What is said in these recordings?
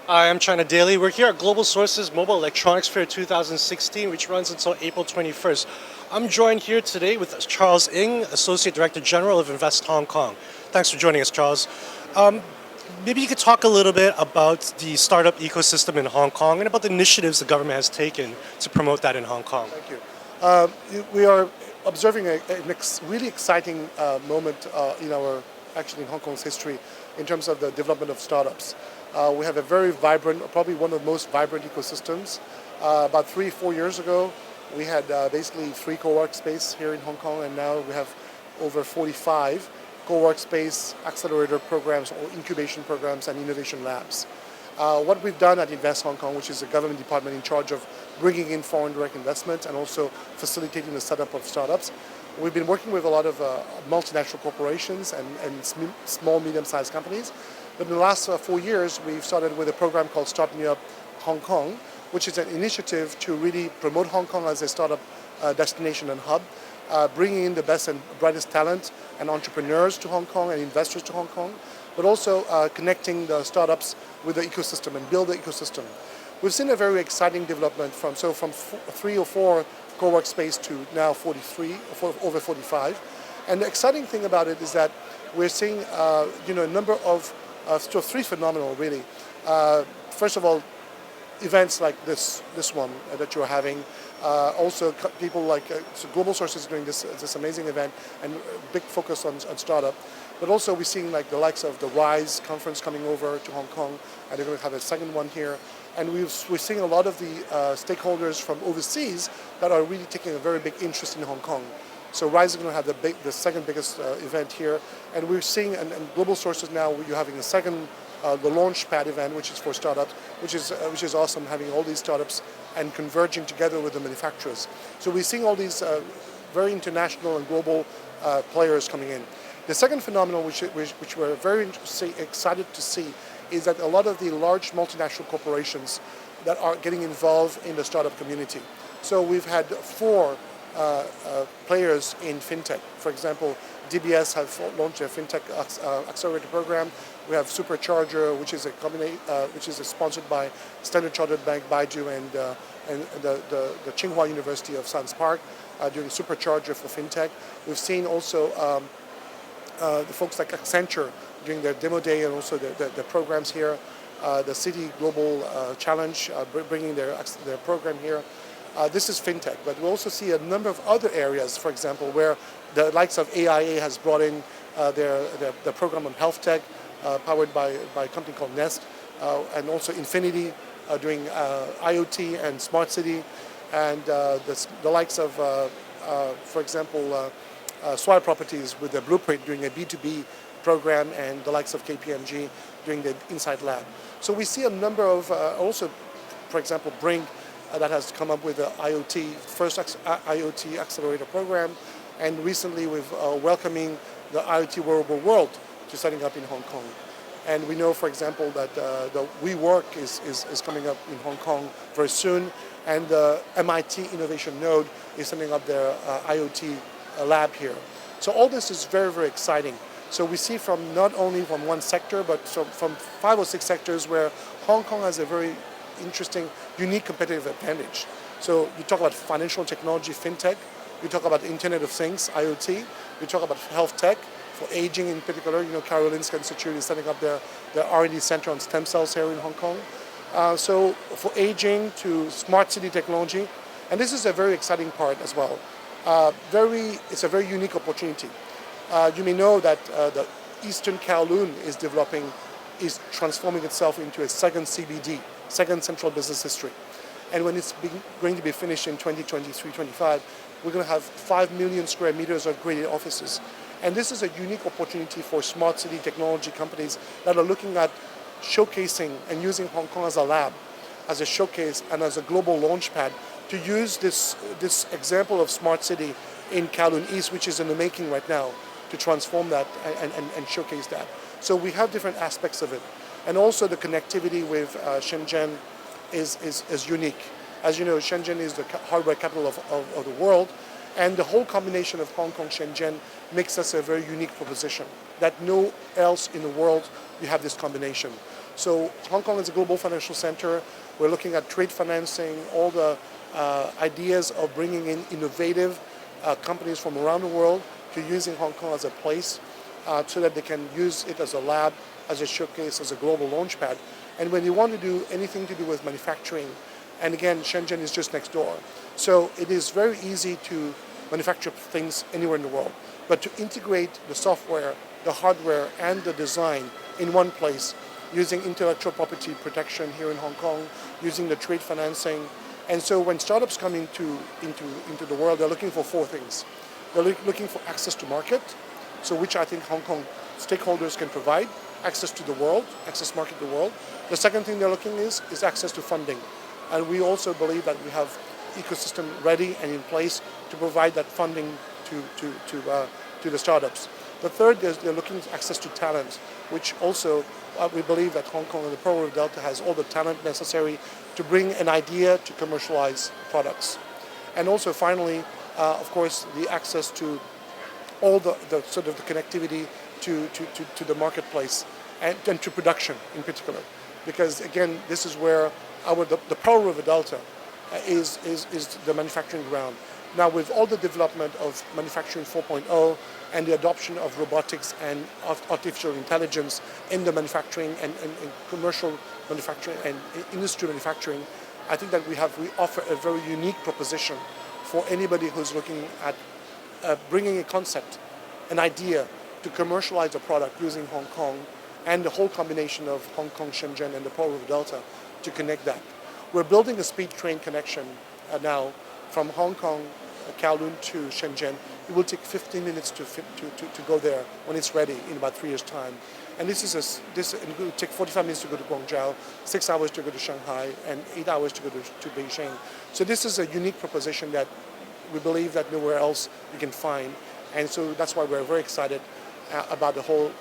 Hi, I'm China Daily. We're here at Global Sources Mobile Electronics Fair 2016, which runs until April 21st. I'm joined here today with Charles Ng, Associate Director General of Invest Hong Kong. Thanks for joining us, Charles. Um, Maybe you could talk a little bit about the startup ecosystem in Hong Kong and about the initiatives the government has taken to promote that in Hong Kong. Thank you. We are observing really exciting moment in our, actually in Hong Kong's history in terms of the development of startups. We have a very vibrant, probably one of the most vibrant ecosystems. About 3-4 years ago, we had basically 3 co-work space here in Hong Kong, and now we have over 45 co-work space accelerator programs or incubation programs and innovation labs. What we've done at Invest Hong Kong, which is a government department in charge of bringing in foreign direct investment and also facilitating the setup of startups, we've been working with a lot of multinational corporations and small, medium-sized companies. But in the last 4 years, we've started with a program called Start Me Up Hong Kong, which is an initiative to really promote Hong Kong as a startup destination and hub, bringing in the best and brightest talent and entrepreneurs to Hong Kong and investors to Hong Kong, but also connecting the startups with the ecosystem and build the ecosystem. We've seen a very exciting development from 3 or 4 co-work space to now 43, over 45. And the exciting thing about it is that we're seeing a number of 3 phenomena really. First of all, events like this one that you're having. Also, people like so Global Sources doing this amazing event and big focus on startup. But also we're seeing like the likes of the RISE conference coming over to Hong Kong, and they're going to have a second one here. And we're seeing a lot of the stakeholders from overseas that are really taking a very big interest in Hong Kong. So RISE is going to have the second biggest event here, and we're seeing and Global Sources now you're having a second the Launchpad event, which is for startups, which is awesome, having all these startups and converging together with the manufacturers. So we're seeing all these very international and global players coming in. The second phenomenon, which we're very excited to see, is that a lot of the large multinational corporations that are getting involved in the startup community. So we've had 4 players in fintech. For example, DBS have launched a fintech accelerator program. We have Supercharger, which is sponsored by Standard Chartered Bank, Baidu, and the Tsinghua University of Science Park doing Supercharger for fintech. We've seen also the folks like Accenture doing their demo day and also the programs here. The Citi Global Challenge bringing their program here. This is fintech, but we also see a number of other areas, for example, where the likes of AIA has brought in their program on health tech, powered by a company called Nest, and also Infinity doing IoT and smart city, and the likes of, for example, Swire Properties with their Blueprint doing a B2B program, and the likes of KPMG doing the Insight Lab. So we see a number of also, for example, Brink that has come up with the first IoT accelerator program, and recently we've welcoming the IoT Wearable World to setting up in Hong Kong. And we know, for example, that the WeWork is coming up in Hong Kong very soon, and the MIT Innovation Node is setting up their IoT lab here. So all this is very, very exciting. So we see from not only from one sector, but from 5 or 6 sectors where Hong Kong has a very interesting, unique competitive advantage. So you talk about financial technology, fintech, you talk about Internet of Things, IoT, you talk about health tech, for aging in particular, Karolinska Institute is setting up their R&D center on stem cells here in Hong Kong. So for aging to smart city technology, and this is a very exciting part as well. It's a very unique opportunity. You may know that the Eastern Kowloon is transforming itself into a second CBD, second central business district. And when it's going to be finished in 2023-25, we're going to have 5 million square meters of graded offices. And this is a unique opportunity for smart city technology companies that are looking at showcasing and using Hong Kong as a lab, as a showcase, and as a global launchpad to use this example of smart city in Kowloon East, which is in the making right now, to transform that and showcase that. So we have different aspects of it. And also the connectivity with Shenzhen is unique. As you know, Shenzhen is the hardware capital of the world, and the whole combination of Hong Kong, Shenzhen makes us a very unique proposition that no else in the world you have this combination. So Hong Kong is a global financial center. We're looking at trade financing, all the ideas of bringing in innovative companies from around the world to using Hong Kong as a place so that they can use it as a lab, as a showcase, as a global launchpad. And when you want to do anything to do with manufacturing, and again, Shenzhen is just next door. So it is very easy to manufacture things anywhere in the world. But to integrate the software, the hardware, and the design in one place, using intellectual property protection here in Hong Kong, using the trade financing. And so when startups come into the world, they're looking for four things. They're looking for access to market, so which I think Hong Kong stakeholders can provide, access to the world, access market to the world. The second thing they're looking is access to funding. And we also believe that we have ecosystem ready and in place to provide that funding to the startups. The third is they're looking for access to talent, which also we believe that Hong Kong and the Pearl River Delta has all the talent necessary to bring an idea to commercialize products. And also finally, of course, the access to all the sort of the connectivity to the marketplace and to production in particular. Because again, this is where the Pearl River Delta is the manufacturing ground. Now with all the development of manufacturing 4.0 and the adoption of robotics and of artificial intelligence in the manufacturing and commercial manufacturing and industry manufacturing, I think that we offer a very unique proposition for anybody who's looking at bringing a concept, an idea to commercialize a product using Hong Kong and the whole combination of Hong Kong, Shenzhen and the Pearl River Delta to connect that. We're building a speed train connection now from Hong Kong, Kowloon to Shenzhen. It will take 15 minutes to go there when it's ready in about 3 years' time. And this it will take 45 minutes to go to Guangzhou, 6 hours to go to Shanghai, and 8 hours to go to Beijing. So this is a unique proposition that we believe that nowhere else you can find. And so that's why we're very excited about the whole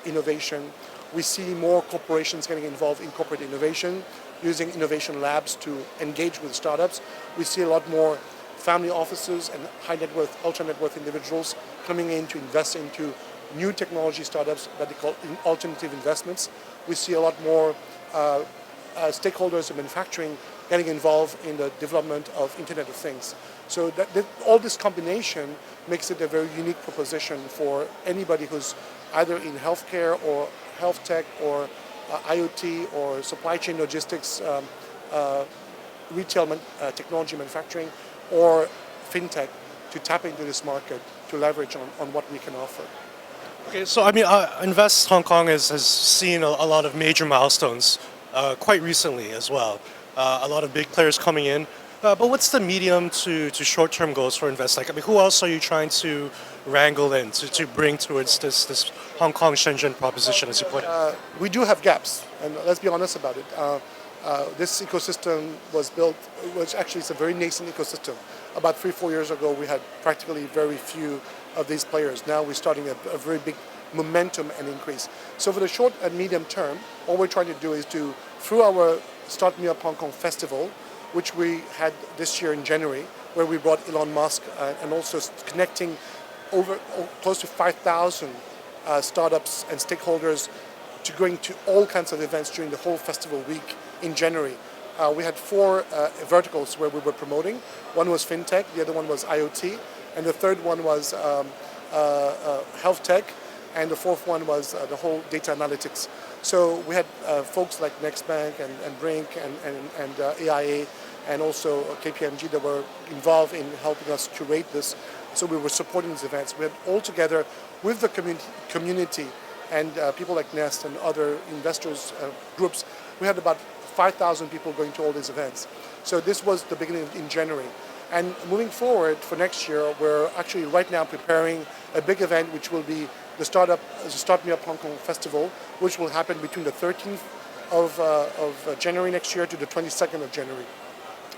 innovation. We see more corporations getting involved in corporate innovation, using innovation labs to engage with startups. We see a lot more family offices and high net worth, ultra net worth individuals coming in to invest into new technology startups that they call alternative investments. We see a lot more stakeholders in manufacturing getting involved in the development of Internet of Things. So all this combination makes it a very unique proposition for anybody who's either in healthcare or health tech or IoT or supply chain logistics, retail technology manufacturing, or fintech to tap into this market to leverage on what we can offer. Okay, so I mean, Invest Hong Kong has seen a lot of major milestones quite recently as well. A lot of big players coming in. But what's the medium to short-term goals for Invest? Like, I mean, who else are you trying to wrangle in to bring towards this Hong Kong Shenzhen proposition, as you put it? We do have gaps, and let's be honest about it. This ecosystem was built, it's a very nascent ecosystem. About 3-4 years ago, we had practically very few of these players. Now we're starting a very big momentum and increase. So for the short and medium term, all we're trying to do is through our Start Me Up Hong Kong festival, which we had this year in January, where we brought Elon Musk and also connecting close to 5,000 startups and stakeholders to going to all kinds of events during the whole festival week in January. We had 4 verticals where we were promoting. One was fintech, the other one was IoT, and the third one was health tech, and the fourth one was the whole data analytics. So we had folks like Nextbank and Brink and AIA and also KPMG that were involved in helping us curate this. So we were supporting these events. We had all together with the community and people like Nest and other investors groups, we had about 5,000 people going to all these events. So this was the beginning in January. And moving forward for next year, we're actually right now preparing a big event which will be the Start Me Up Hong Kong Festival, which will happen between the 13th of January next year to the 22nd of January.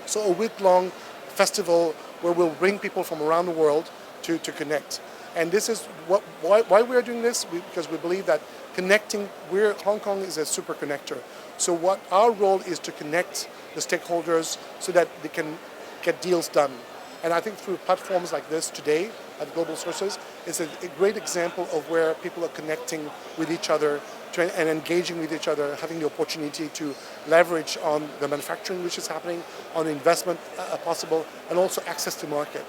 So a week-long festival where we'll bring people from around the world to connect. And this is why we're doing this, because we believe that connecting, Hong Kong is a super connector. So what our role is to connect the stakeholders so that they can get deals done. And I think through platforms like this today at Global Sources, it's a great example of where people are connecting with each other and engaging with each other, having the opportunity to leverage on the manufacturing which is happening, on the investment possible, and also access to market.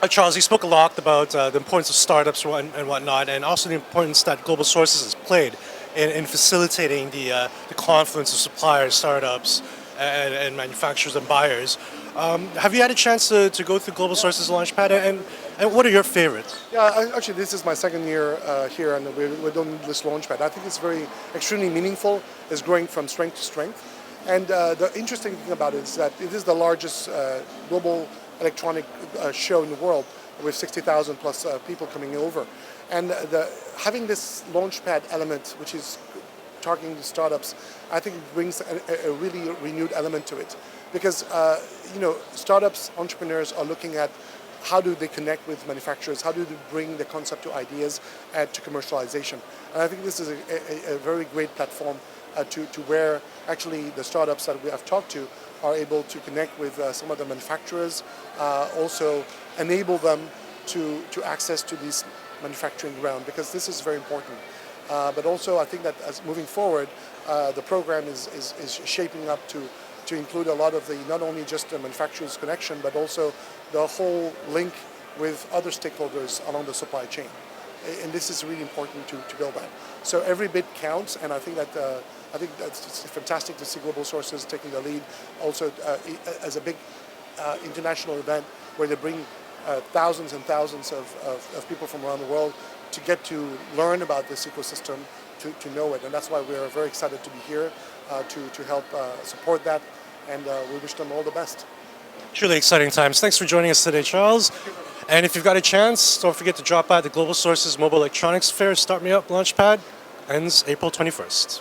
Charles, you spoke a lot about the importance of startups and whatnot, and also the importance that Global Sources has played in facilitating the confluence of suppliers, startups, and manufacturers and buyers. Have you had a chance to go through Global Sources Launchpad, and what are your favorites? Yeah, actually, this is my second year here, and we're doing this Launchpad. I think it's extremely meaningful. It's growing from strength to strength. And the interesting thing about it is that it is the largest global electronic show in the world with 60,000 plus people coming over. And having this Launchpad element, which is targeting the startups, I think it brings a really renewed element to it. Because startups, entrepreneurs are looking at how do they connect with manufacturers, how do they bring the concept to ideas and to commercialization. And I think this is a very great platform to where actually the startups that we have talked to are able to connect with some of the manufacturers, also enable them to access to this manufacturing ground, because this is very important. But also I think that as moving forward, the program is shaping up to include a lot of the, not only just the manufacturer's connection, but also the whole link with other stakeholders along the supply chain. And this is really important to build that. So every bit counts, and I think that's fantastic to see Global Sources taking the lead, also as a big international event where they bring thousands and thousands of people from around the world to get to learn about this ecosystem, to know it. And that's why we are very excited to be here to help support that, and we wish them all the best. Truly exciting times. Thanks for joining us today, Charles. And if you've got a chance, don't forget to drop by the Global Sources Mobile Electronics Fair Start Me Up Launchpad. Ends April 21st.